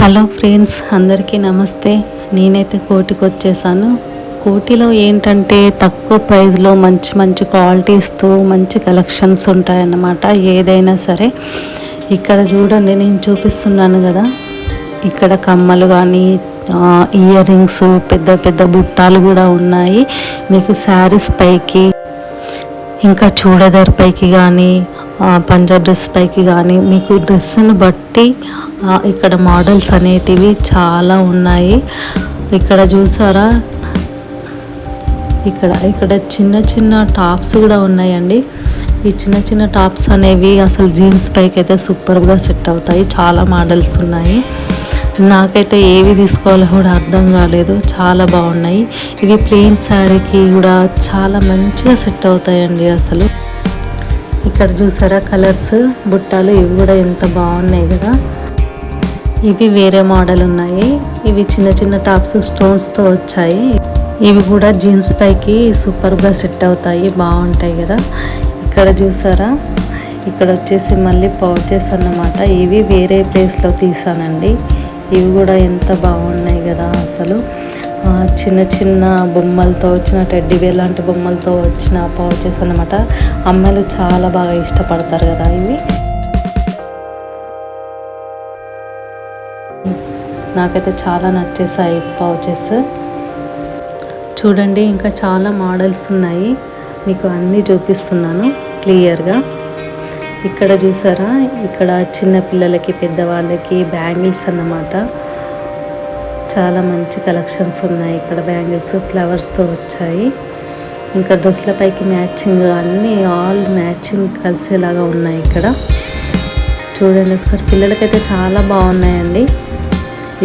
Hello friends, అందరికీ నమస్తే. నేనైతే కోటికి వచ్చేసాను. కోటిలో ఏంటంటే తక్కువ ప్రైస్లో మంచి మంచి క్వాలిటీస్తో మంచి కలెక్షన్స్ ఉంటాయన్నమాట. ఏదైనా సరే ఇక్కడ చూడండి, నేను చూపిస్తున్నాను కదా, ఇక్కడ కమ్మలు కానీ ఇయర్ రింగ్స్, పెద్ద పెద్ద బుట్టాలు కూడా ఉన్నాయి. మీకు శారీస్ పైకి, ఇంకా చూడదర్ పైకి కానీ, పంజాబ్ డ్రెస్ పైకి కానీ మీకు డ్రెస్సును బట్టి ఇక్కడ మోడల్స్ అనేటివి చాలా ఉన్నాయి. ఇక్కడ చూసారా, ఇక్కడ చిన్న చిన్న టాప్స్ కూడా ఉన్నాయండి. ఈ చిన్న చిన్న టాప్స్ అనేవి అసలు జీన్స్ పైకి అయితే సూపర్గా సెట్ అవుతాయి. చాలా మోడల్స్ ఉన్నాయి. నాకైతే ఏవి తీసుకోవాలో కూడా అర్థం కాలేదు, చాలా బాగున్నాయి. ఇవి ప్లెయిన్ శారీకి కూడా చాలా మంచిగా సెట్ అవుతాయండి. అసలు ఇక్కడ చూసారా కలర్స్, బుట్టాలు, ఇవి కూడా ఎంత బాగున్నాయి కదా. ఇవి వేరే మోడల్ ఉన్నాయి. ఇవి చిన్న చిన్న టాప్స్ స్టోన్స్తో వచ్చాయి. ఇవి కూడా జీన్స్ పైకి సూపర్గా సెట్ అవుతాయి, బాగుంటాయి కదా. ఇక్కడ చూసారా, ఇక్కడ వచ్చేసి మళ్ళీ పౌచెస్ అన్నమాట. ఇవి వేరే ప్లేస్లో తీసానండి. ఇవి కూడా ఎంత బాగున్నాయి కదా. అసలు చిన్న చిన్న బొమ్మలతో వచ్చిన టెడ్డీ బేర్ లాంటి బొమ్మలతో వచ్చిన పౌచెస్ అన్నమాట. అమ్మాయిలు చాలా బాగా ఇష్టపడతారు కదా ఇవి. నాకైతే చాలా నచ్చేసాయి పౌచెస్. చూడండి, ఇంకా చాలా మోడల్స్ ఉన్నాయి. మీకు అన్నీ చూపిస్తున్నాను క్లియర్గా. ఇక్కడ చూసారా, ఇక్కడ చిన్న పిల్లలకి, పెద్దవాళ్ళకి బ్యాంగిల్స్ అన్నమాట. చాలా మంచి కలెక్షన్స్ ఉన్నాయి. ఇక్కడ బ్యాంగిల్స్ ఫ్లవర్స్తో వచ్చాయి. ఇంకా డ్రెస్ల పైకి మ్యాచింగ్ అన్నీ ఆల్ మ్యాచింగ్ కలిసేలాగా ఉన్నాయి. ఇక్కడ చూడండి ఒకసారి. పిల్లలకైతే చాలా బాగున్నాయండి.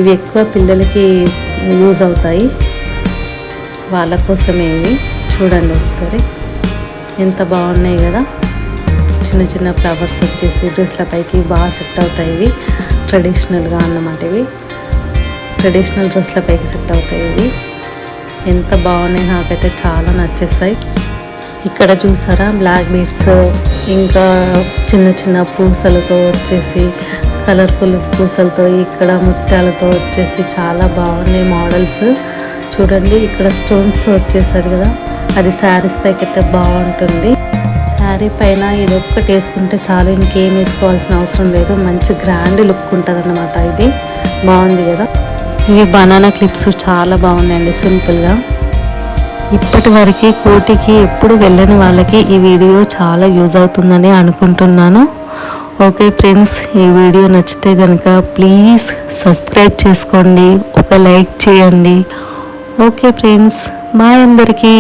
ఇవి ఎక్కువ పిల్లలకి యూజ్ అవుతాయి, వాళ్ళ కోసమే ఇవి. చూడండి ఒకసారి ఎంత బాగున్నాయి కదా. చిన్న చిన్న ఫ్లవర్స్ వచ్చేసి డ్రెస్ల పైకి బాగా సెట్ అవుతాయి. ఇవి ట్రెడిషనల్గా అన్నమాట. ఇవి ట్రెడిషనల్ డ్రెస్ల పైకి సెట్ అవుతాయి. ఇవి ఎంత బాగున్నాయి, నాకైతే చాలా నచ్చేస్తాయి. ఇక్కడ చూసారా బ్లాక్ బీడ్స్, ఇంకా చిన్న చిన్న పూసలతో వచ్చేసి, కలర్ఫుల్ పూసలతో, ఇక్కడ ముత్యాలతో వచ్చేసి చాలా బాగున్నాయి మోడల్స్. చూడండి, ఇక్కడ స్టోన్స్తో వచ్చేసరి కదా, అది శారీస్ పైకి అయితే బాగుంటుంది. శారీ పైన ఇది ఒక్కటి వేసుకుంటే చాలు, ఇంకేం వేసుకోవాల్సిన అవసరం లేదు. మంచి గ్రాండ్ లుక్ ఉంటుంది అన్నమాట. ఇది బాగుంది కదా. ఇవి బనానా క్లిప్స్ చాలా బాగున్నాయండి, సింపుల్గా. ఇప్పటి వరకు కోటికి ఎప్పుడు వెళ్ళని వాళ్ళకి ఈ వీడియో చాలా యూజ్ అవుతుందని అనుకుంటున్నాను. ఓకే ఫ్రెండ్స్, ఈ వీడియో నచ్చితే కనుక ప్లీజ్ సబ్స్క్రైబ్ చేసుకోండి, ఒక లైక్ చేయండి. ఓకే ఫ్రెండ్స్, బాయ్ అందరికీ.